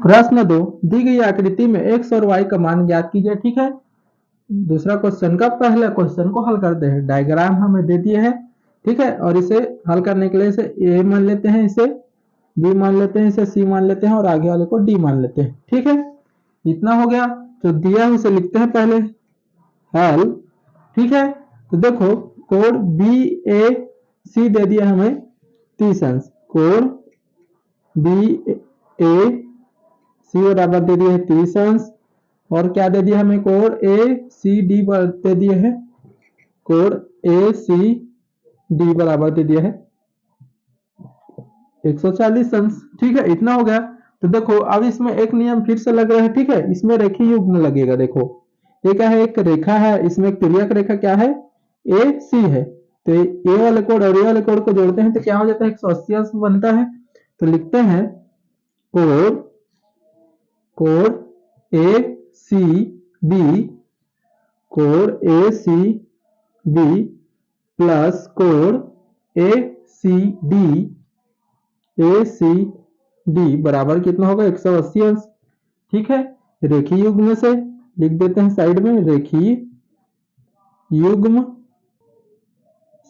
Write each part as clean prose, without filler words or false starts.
प्रश्न 2, दी गई आकृति में x और y का मान ज्ञात कीजिए। ठीक है, दूसरा क्वेश्चन का पहले क्वेश्चन को हल करते हैं। डायग्राम हमें दे दिए हैं, ठीक है, और इसे हल करने के लिए इसे a मान लेते हैं, इसे b मान लेते हैं, इसे c मान लेते हैं और आगे वाले को d मान लेते हैं। ठीक है, इतना हो गया। तो दिया है उसे लिखते हैं पहले हल। ठीक है, तो देखो कोड बी ए सी दे दिया हमें 30 अंश, कोड बी ए सी बराबर दे दिए है 30 अंश, और क्या दे दिया हमें, कोड ए सी डी दे दिए है, कोड ए सी डी बराबर दे दिया है 140 अंश। ठीक है, इतना हो गया। तो देखो अब इसमें एक नियम फिर से लग रहा है। ठीक है, इसमें रेखीय युग्म लगेगा। देखो ये क्या है, एक रेखा है, इसमें एक तिर्यक रेखा क्या है, ए सी है। तो ए वाले कोड और ए वाले कोड को जोड़ते हैं तो क्या हो जाता है, 180 अंश बनता है। तो लिखते हैं कोड कोड ए सी बी, कोड ए सी बी प्लस कोड ए सी डी, ए सी डी बराबर कितना होगा, 180 अंश। ठीक है, रेखीय युग्म से लिख देते हैं साइड में, रेखीय युग्म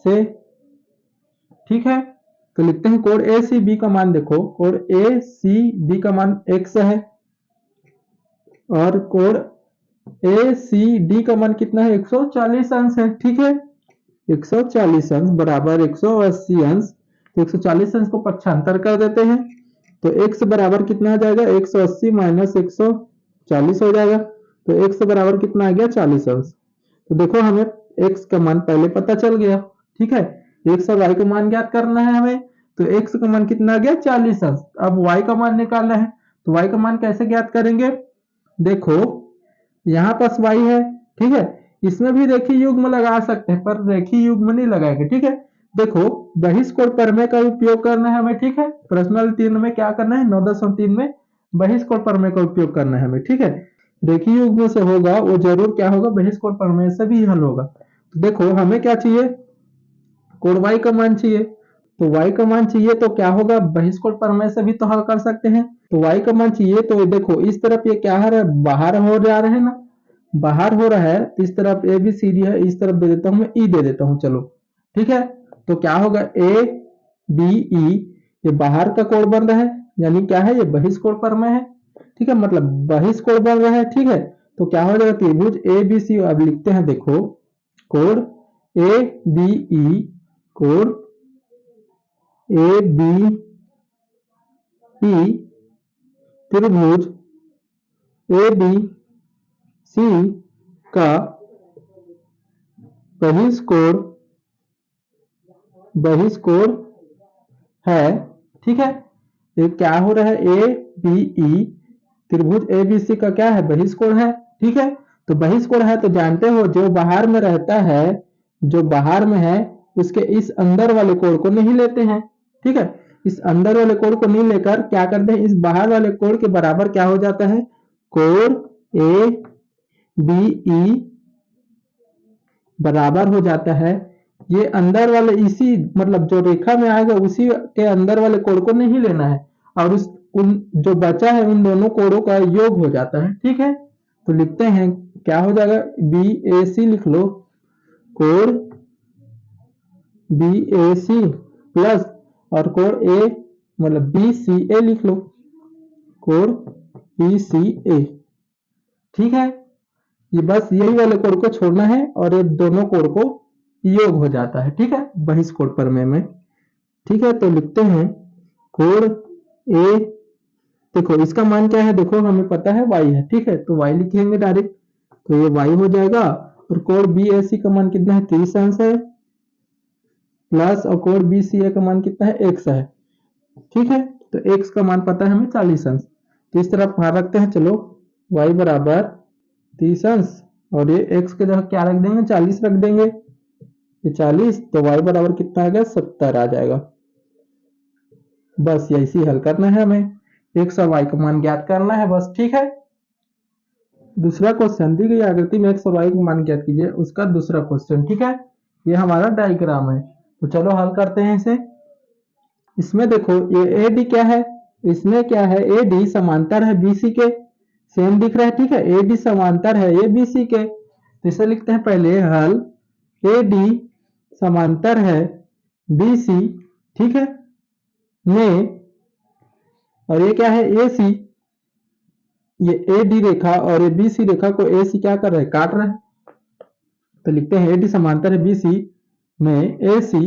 से। ठीक है, तो लिखते हैं कोड ए सी बी का मान, देखो कोड ए सी बी का मान x है और कोड ए सी डी का मान कितना है, 140 अंश है। ठीक है, 140 अंश बराबर 180 अंश, तो 140 अंश को पक्षांतर कर देते हैं तो x बराबर कितना आ जाएगा, 180 माइनस 140 हो जाएगा। तो x बराबर कितना आ गया, 40 अंश। तो देखो हमें x का मान पहले पता चल गया। ठीक है, x और y का मान ज्ञात करना है हमें, तो x का मान कितना आ गया, 40 अंश। अब y का मान निकालना है, तो y का मान कैसे ज्ञात करेंगे, देखो यहाँ पास y है। ठीक है, इसमें भी रेखीय युग्म लगा सकते हैं पर रेखीय युग्म नहीं लगाएंगे। ठीक है, देखो बहिष्कोण प्रमेय का उपयोग करना है हमें। ठीक है, प्रश्नल 3 में क्या करना है, 9.3 में बहिष्कोण प्रमेय का उपयोग करना है हमें। ठीक है, रेखीय युग्म से होगा वो जरूर क्या होगा, बहिष्कोण प्रमेय से भी हल होगा। तो देखो हमें क्या चाहिए, कोण y का मान चाहिए, तो y का मान चाहिए तो क्या होगा, बहिष्कोण प्रमेय से भी तो हल कर सकते हैं। तो y का मान चाहिए तो देखो इस तरफ ये क्या है, बाहर हो जा रहे हैं ना, बाहर हो रहा है, तो इस तरफ ए बी सी डी है, इस तरफ दे देता हूं मैं ई दे देता हूं। चलो ठीक है, तो क्या होगा, ए बी ई, ये बाहर का कोण बन रहा है, यानी क्या है, ये बहिष्कोण प्रमेय है। ठीक है, मतलब बहिष्कोण बन रहा है। ठीक है, तो क्या हो जाएगा, त्रिभुज ए बी सी, अब लिखते हैं देखो कोण ए बी ई, कोण ए बी ई, त्रिभुज ए बी सी का बहिष्कोण है। ठीक है, ये क्या हो रहा है, ए बी ई, त्रिभुज ए बी सी का क्या है, बहिष्कोण है। ठीक है, तो बहिष्कोण है तो जानते हो जो बाहर में रहता है, जो बाहर में है उसके इस अंदर वाले कोण को नहीं लेते हैं। ठीक है, इस अंदर वाले कोण को नहीं लेकर क्या करते हैं, इस बाहर वाले कोण के बराबर क्या हो जाता है, कोण ए बी ई बराबर हो जाता है, ये अंदर वाले इसी मतलब जो रेखा में आएगा उसी के अंदर वाले कोण को नहीं लेना है, और उस उन जो बचा है उन दोनों कोणों का योग हो जाता है। ठीक है, तो लिखते हैं क्या हो जाएगा, बी ए सी लिख लो, कोण बी ए सी प्लस और कोण ए मतलब बी सी ए लिख लो, कोण बी सी ए। ठीक है, ये बस यही वाले कोण को छोड़ना है और ये दोनों कोण को योग हो जाता है। ठीक है, बहिष्कोण प्रमेय में। ठीक है, तो लिखते हैं कोण ए, देखो इसका मान क्या है, देखो हमें पता है y है। ठीक है, तो y लिखेंगे डायरेक्ट, तो ये y हो जाएगा, और कोण बी ए सी का मान कितना है, 30 अंश है, प्लस और कोण बी सी ए का मान कितना है, x है। ठीक है, तो x का मान पता है हमें 40 अंश, तो इस तरफ भार रखते हैं। चलो y बराबर 30 अंश और ये x के जगह क्या रख देंगे, 40 रख देंगे, ये 40, तो y बराबर कितना आ गया, 70 आ जाएगा। बस ऐसे ही हल करना है हमें, x और y का मान ज्ञात करना है बस। ठीक है, दूसरा क्वेश्चन, दी गई आकृति में x और y का मान ज्ञात कीजिए, उसका दूसरा क्वेश्चन। ठीक है, ये हमारा डायग्राम है, तो चलो हल करते हैं इसे। इसमें देखो ये ए डी क्या है, इसमें क्या है, ए डी समांतर है बी सी के, सेम दिख रहा है, ठीक है। ए डी समांतर है ए बी सी के, तो इसे लिखते हैं पहले हल, ए डी समांतर है बी सी, ठीक है, में, और ये क्या है ए सी, ये ए डी रेखा और ये बी सी रेखा को ए सी क्या कर रहा है, काट रहा है। तो लिखते हैं ए डी समांतर है बी सी में ए सी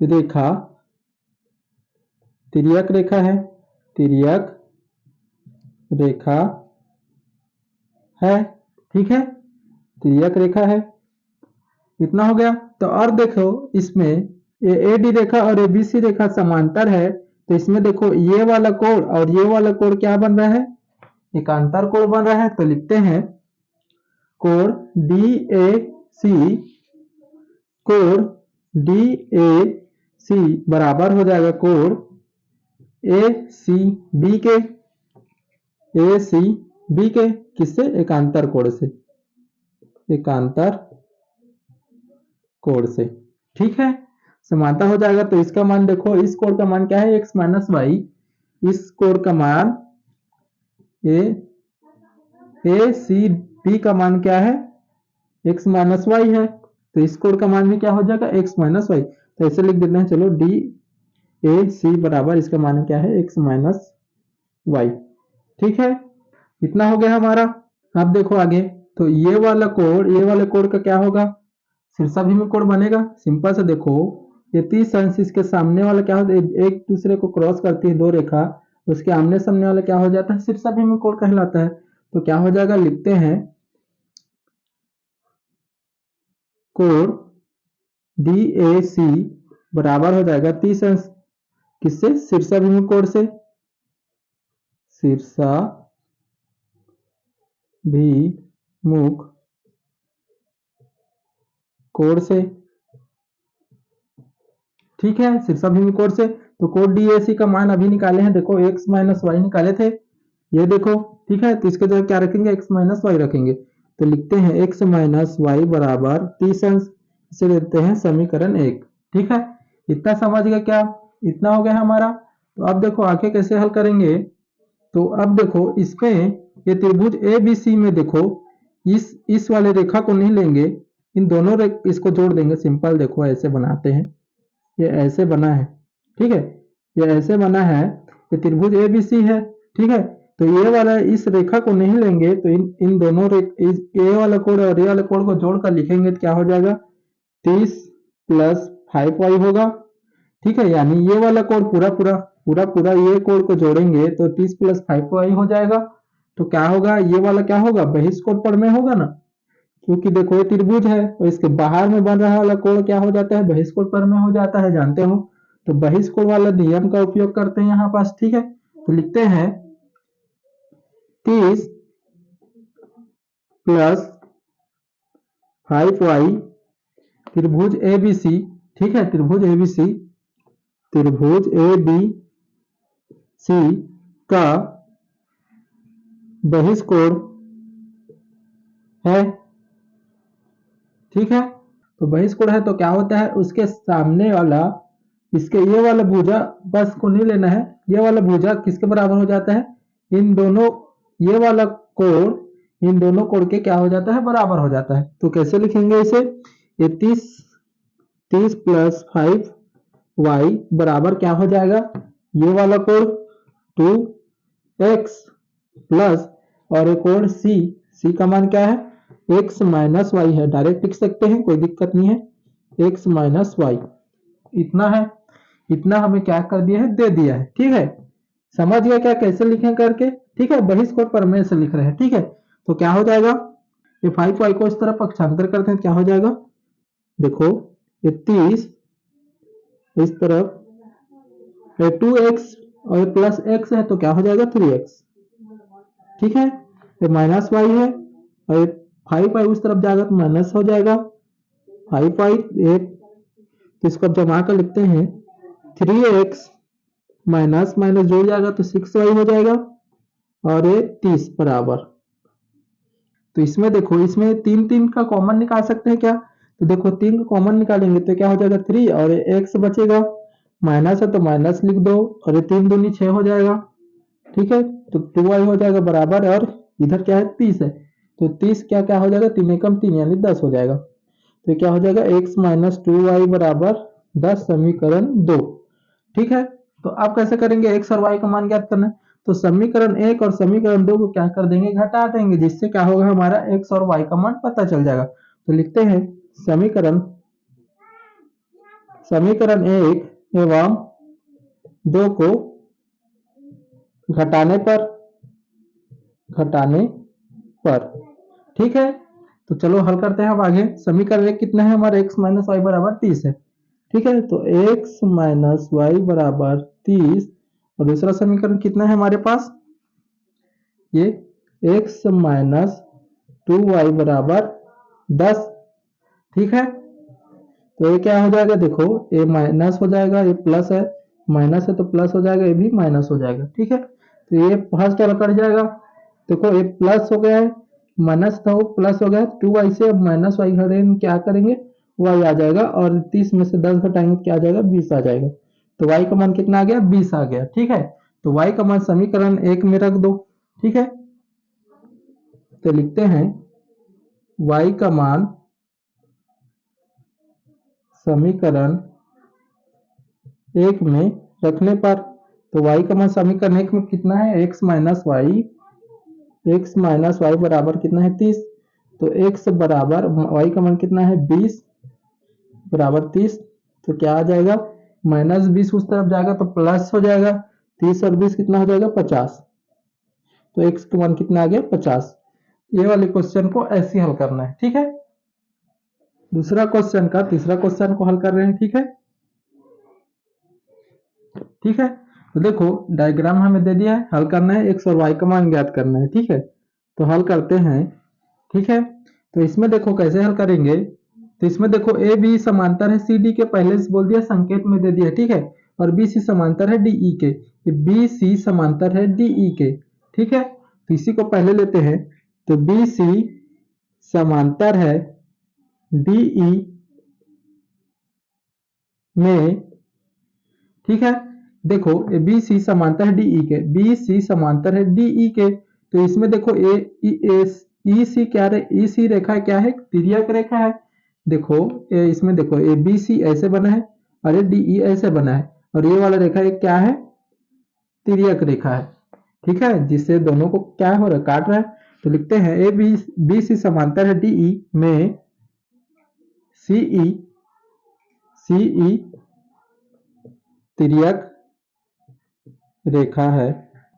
रेखा तिर्यक रेखा है, तिर्यक रेखा है, ठीक है, तिर्यक रेखा है। इतना हो गया। तो और देखो इसमें ए डी रेखा और ए बी सी रेखा समांतर है, तो इसमें देखो ये वाला कोण और ये वाला कोण क्या बन रहा है, एकांतर कोण बन रहा है। तो लिखते हैं कोण डी ए सी, कोण डी ए सी बराबर हो जाएगा कोण ए सी बी के, ए सी बी के, किससे, एकांतर कोण से, एकांतर कोण से, ठीक है, समांतर हो जाएगा। तो इसका मान देखो, इस कोण का मान क्या है, एक्स माइनस वाई, इस कोण का मान ए सी बी का मान क्या है, एक्स माइनस वाई है, तो इस कोण का मान भी क्या हो जाएगा, एक्स माइनस वाई। तो ऐसे लिख देते हैं, चलो डी ए सी बराबर इसका मान क्या है, एक्स माइनस वाई, ठीक है। इतना हो गया हमारा। अब देखो आगे, तो ये वाला कोण, ये वाले कोण का क्या होगा, शीर्षाभिमुख कोण बनेगा। सिंपल से देखो, ये 30 अंश, इसके सामने वाला क्या होता है, एक दूसरे को क्रॉस करती है दो रेखा, उसके आमने सामने वाला क्या हो जाता है, शीर्षाभिमुख कोण कहलाता है। तो क्या हो जाएगा, लिखते हैं कोण डी ए सी बराबर हो जाएगा 30 अंश, किससे, शीर्षाभिमुख कोण से, शीर्षाभिमुख कोण से, ठीक है, शीर्षाभिमुख कोण से। तो कोण डी ए सी का मान अभी निकाले हैं, देखो एक्स माइनस वाई निकाले थे, ये देखो, ठीक है। तो इसके जगह क्या रखेंगे, एक्स माइनस वाई रखेंगे। तो लिखते हैं एक्स माइनस वाई बराबर 30 अंश, इसे देते हैं समीकरण 1, ठीक है। इतना समझ गए क्या, इतना हो गया हमारा। तो अब देखो आगे कैसे हल करेंगे। तो अब देखो इसमें ये त्रिभुज ए बी सी में देखो, इस वाले रेखा को नहीं लेंगे, इन दोनों इसको जोड़ देंगे। सिंपल देखो ऐसे बनाते हैं, ये ऐसे बना है, ठीक है, ये ऐसे बना है, ये त्रिभुज ए बी सी है, ठीक है। तो ये वाला इस रेखा को नहीं लेंगे, तो इन दोनों ए वाला कोण और ए वाले कोण को जोड़कर लिखेंगे तो क्या हो जाएगा, 30 प्लस 5y होगा, ठीक है। यानी ये वाला कोण पूरा ये कोण को जोड़ेंगे तो 30 प्लस 5y हो जाएगा। तो क्या होगा, ये वाला क्या होगा, बहिष्कोण प्रमेय होगा ना, क्योंकि देखो ये त्रिभुज है और इसके बाहर में बन रहा वाला कोण क्या हो जाता है, बहिष्कोण प्रमेय हो जाता है, जानते हो। तो बहिष्कोण वाला नियम का उपयोग करते हैं यहाँ पास, ठीक है। तो लिखते हैं 30 प्लस 5y त्रिभुज ए बी सी, ठीक है, त्रिभुज ए बी सी, त्रिभुज ए बी सी का बहिष्कोण है, ठीक है। तो बहिष्कोण है तो क्या होता है, उसके सामने वाला, इसके ये वाला भुजा बस को नहीं लेना है, ये वाला भुजा किसके बराबर हो जाता है, इन दोनों, ये वाला कोण इन दोनों कोण के क्या हो जाता है, बराबर हो जाता है। तो कैसे लिखेंगे इसे, ये 30 प्लस 5y बराबर क्या हो जाएगा, ये वाला कोण 2x प्लस, और ये कोण सी का मान क्या है, x माइनस वाई है, डायरेक्ट लिख सकते हैं, कोई दिक्कत नहीं है, x माइनस वाई, इतना है। इतना हमें क्या कर दिया है, दे दिया है, ठीक है। समझ गया क्या कैसे लिखें करके, ठीक है, बहिष्कोण प्रमेय से लिख रहे हैं, ठीक है। तो क्या हो जाएगा, ये 5y को इस तरफ पक्षांतर करते हैं, क्या हो जाएगा, देखो ये 30 इस तरफ, ये 2x और प्लस x है, तो क्या हो जाएगा 3x, ठीक है। ये माइनस वाई है और 5y उस तरफ जाएगा तो माइनस हो जाएगा 5y, तो इसको अब जमा कर लिखते हैं, 3x माइनस माइनस जुड़ जाएगा तो 6y हो जाएगा, और ये 30 बराबर। तो इसमें देखो, इसमें 3 का कॉमन निकाल सकते हैं क्या, तो देखो 3 का कॉमन निकालेंगे तो क्या हो जाएगा 3 और x बचेगा, माइनस है तो माइनस लिख दो, और ये 3 दूनी 6 हो जाएगा। ठीक है, तो 2y हो जाएगा बराबर, और इधर क्या है 30 है, तो 30 क्या क्या हो जाएगा, 3 एकम 3 यानी 10 हो जाएगा। तो क्या हो जाएगा, x माइनस 2y बराबर 10, समीकरण 2। ठीक है, तो आप कैसे करेंगे, x और y का मान ज्ञात करना है, तो समीकरण 1 और समीकरण 2 को क्या कर देंगे, घटा देंगे, जिससे क्या होगा, हमारा x और y का मान पता चल जाएगा। तो लिखते हैं समीकरण समीकरण 1 एवं 2 को घटाने पर। ठीक है, तो चलो हल करते हैं अब आगे। समीकरण 1 कितना है हमारा, x माइनस वाई बराबर 30 है। ठीक है, तो x माइनस वाई बराबर 30, और दूसरा समीकरण कितना है हमारे पास, ये x माइनस 2y बराबर 10। ठीक है, तो ये क्या हो जाएगा, देखो ये माइनस हो जाएगा, ये प्लस है, माइनस है तो प्लस हो जाएगा, ये भी माइनस हो जाएगा। ठीक है, तो ये फर्स्ट वाला कट जाएगा, देखो ये प्लस हो गया है, माइनस था वो प्लस हो गया, 2y से अब माइनस वाई घटाएंगे, क्या करेंगे, y आ जाएगा, और 30 में से 10 घटाएंगे क्या आ जाएगा, 20 आ जाएगा। तो y का मान कितना आ गया, 20 आ गया। ठीक है, तो y का मान समीकरण 1 में रख दो। ठीक है, तो लिखते हैं y का मान समीकरण 1 में रखने पर, तो y का मान समीकरण 1 में कितना है, x माइनस वाई बराबर कितना है, 30। तो x बराबर y का मान कितना है, 20 बराबर 30, तो क्या आ जाएगा, -20 उस तरफ जाएगा तो प्लस हो जाएगा, 30 और 20 कितना हो जाएगा, 50। तो x का मान कितना आ गया, 50। ये वाले क्वेश्चन को ऐसे हल करना है। ठीक है, दूसरा क्वेश्चन का तीसरा क्वेश्चन को हल कर रहे हैं। ठीक है, ठीक है, तो देखो डायग्राम हमें दे दिया है, हल करना है, x और y का मान ज्ञात करना है। ठीक है, तो हल करते हैं। ठीक है, तो इसमें देखो कैसे हल करेंगे, तो इसमें देखो ए बी समांतर है सी डी के, पहले से बोल दिया, संकेत में दे दिया। ठीक है, और बी सी समांतर है डी ई के, बी सी समांतर है डी ई के। ठीक है, तो इसी को पहले लेते हैं, तो बी सी समांतर है डी ई में। ठीक है, देखो बी सी समांतर है डीई के, बी सी समांतर है डीई के, तो इसमें देखो ई सी क्या है, ई सी रेखा क्या है, तिर्यक रेखा है। देखो इसमें देखो ए बी सी ऐसे बना है, और ये डीई ऐसे बना है, और ये वाला रेखा ये क्या है, तिर्यक रेखा है। ठीक है, जिससे दोनों को क्या हो रहा है, काट रहा है। तो लिखते हैं ए बी सी समांतर है डीई में सीई सीई तिर्यक रेखा है।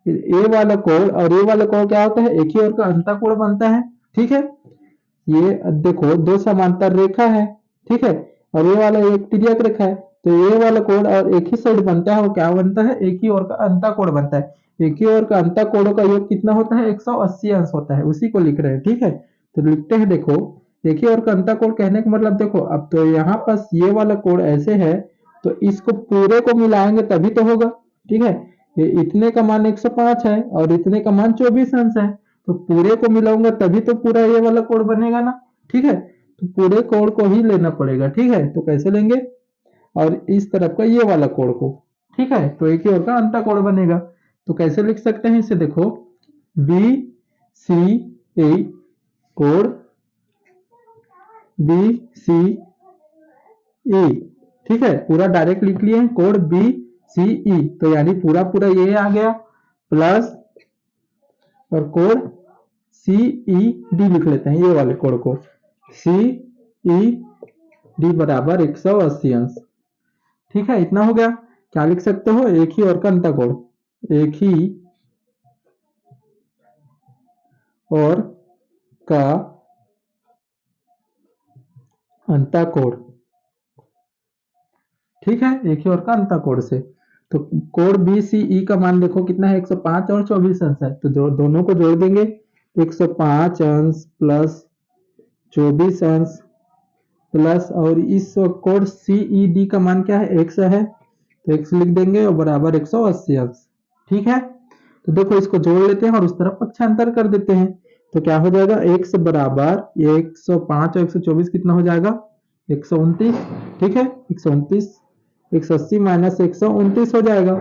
ए वाला कोण और ए वाला कोण क्या होता है, एक ही ओर का अंतःकोण बनता है। ठीक है, ये देखो दो समांतर रेखा है। ठीक है, और ये वाला एक तिर्यक रेखा है, तो ये वाला कोण और एक ही साइड बनता है, वो क्या बनता है, एक ही ओर का अंतःकोण बनता है। एक ही ओर का अंतःकोणों का योग कितना होता है, 180 अंश होता है, उसी को लिख रहे हैं। ठीक है, तो लिखते हैं, देखो एक ही ओर का अंतःकोण कहने का मतलब, देखो अब तो यहाँ पास ये वाला कोण ऐसे है, तो इसको पूरे को मिलाएंगे तभी तो होगा। ठीक है, ये इतने का मान 105 है, और इतने का मान 24 अंश है, तो पूरे को मिलाऊंगा तभी तो पूरा ये वाला कोण बनेगा ना। ठीक है, तो पूरे कोण को ही लेना पड़ेगा। ठीक है, तो कैसे लेंगे, और इस तरफ का ये वाला कोण को। ठीक है, तो एक ही ओर का अंतःकोण बनेगा। तो कैसे लिख सकते हैं इसे, देखो बी सी ए कोण बी सी ए। ठीक है, पूरा डायरेक्ट लिख लिए हैं, कोण बी सी ई, तो यानी पूरा पूरा ये आ गया, प्लस और कोण सी ई डी लिख लेते हैं, ये वाले कोण को सी ई डी बराबर 180 अंश। ठीक है, इतना हो गया। क्या लिख सकते हो, एक ही ओर का अंतःकोण, एक ही ओर का अंतःकोण। ठीक है, एक ही ओर का अंतःकोण से, तो कोण बी सी ई का मान देखो कितना है, 105 और 24 अंश है, तो दोनों को जोड़ देंगे, 105 अंश प्लस 24 अंश प्लस, और इस कोण सी ई डी का मान क्या है, x है, तो x लिख देंगे, और बराबर 180 अंश। ठीक है, तो देखो इसको जोड़ लेते हैं और उस तरफ पक्षांतर कर देते हैं, तो क्या हो जाएगा, x बराबर ये 105 और 124 कितना हो जाएगा, 129। ठीक है, 129 180 माइनस 129 हो जाएगा।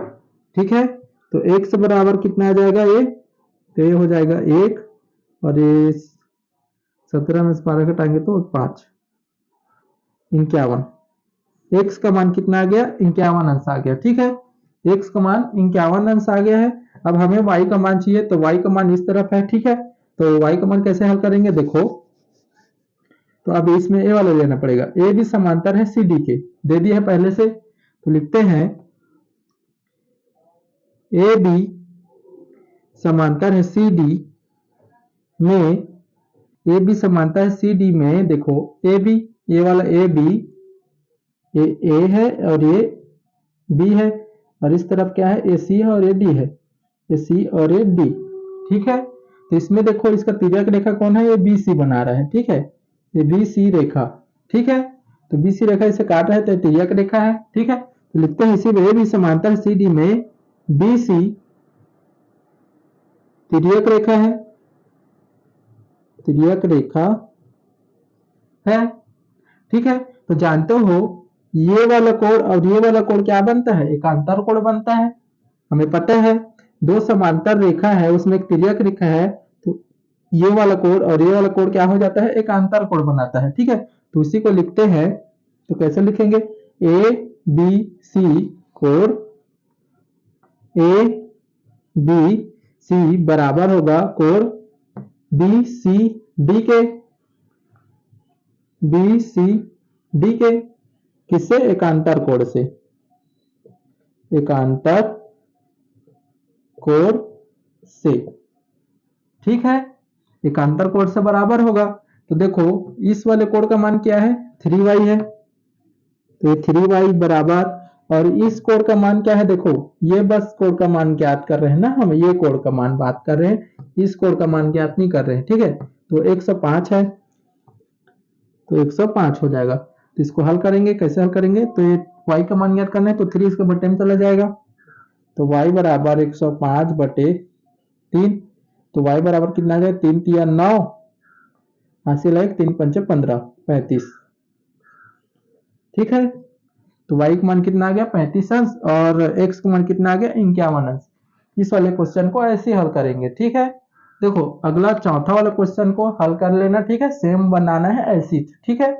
ठीक है, तो x बराबर कितना आ जाएगा ये, तो ये हो जाएगा 1 और ये 17 में से 12 घटाएंगे तो 5, 51। x का मान कितना आ गया, 51 अंश आ गया। ठीक है, x का मान 51 अंश आ गया है। अब हमें y का मान चाहिए, तो y का मान इस तरफ है। ठीक है, तो y का मान कैसे हल करेंगे, देखो तो अब इसमें a वाला लेना पड़ेगा। a भी समांतर है सी डी के, दे दिया है पहले से, तो लिखते हैं ए बी समांतर है सी डी में, ए बी समांतर है सी डी में। देखो ए बी, ये वाला ए बी, ये ए है और ये बी है, और इस तरफ क्या है, ए सी है और ये डी है, ए सी और ये डी। ठीक है, तो इसमें देखो इसका तिर्यक रेखा कौन है, ये बी सी बना रहा है। ठीक है, ये बी सी रेखा। ठीक है, तो बी सी रेखा इसे काट रहा है, तो तिर्यक रेखा है। ठीक है, तो लिखते हैं इसी में भी समांतर सी डी में बी सी तिर्यक रेखा है, तिर्यक रेखा है। ठीक है, तो जानते हो ये वाला कोण और ये वाला कोण क्या बनता है, एकांतर कोण बनता है। हमें पता है दो समांतर रेखा है, उसमें एक तिर्यक रेखा है, तो ये वाला कोण और ये वाला कोण क्या हो जाता है, एकांतर कोण बनाता है। ठीक है, तो उसी को लिखते हैं, तो कैसे लिखेंगे, ए बी सी कोण ए बी सी बराबर होगा कोण बी सी डी के, बी सी डी के किससे, एकांतर कोण से, एकांतर कोण से। ठीक है, एकांतर कोण से बराबर होगा। तो देखो इस वाले कोण का मान क्या है, 3y है, तो ये 3y बराबर, और इस कोण का मान क्या है, देखो ये बस कोण का मान ज्ञात कर रहे हैं ना हम, ये कोण का मान बात कर रहे हैं, इस कोण का मान ज्ञात नहीं कर रहे हैं। ठीक है, तो 105 है, तो 105 हो जाएगा। तो इसको हल करेंगे, कैसे हल करेंगे, तो ये y का मान ज्ञात करना है, तो 3 इसके बटे में चला जाएगा, तो y बराबर 105 बटे 3, तो y बराबर कितना आ जाएगा, 3 तिया 9, हासिल है 3 पंचे 15, 35। ठीक है, तो y का मान कितना आ गया, 35 अंश, और x का मान कितना आ गया, 51 अंश। इस वाले क्वेश्चन को ऐसे हल करेंगे। ठीक है, देखो अगला चौथा वाला क्वेश्चन को हल कर लेना। ठीक है, सेम बनाना है ऐसी। ठीक है।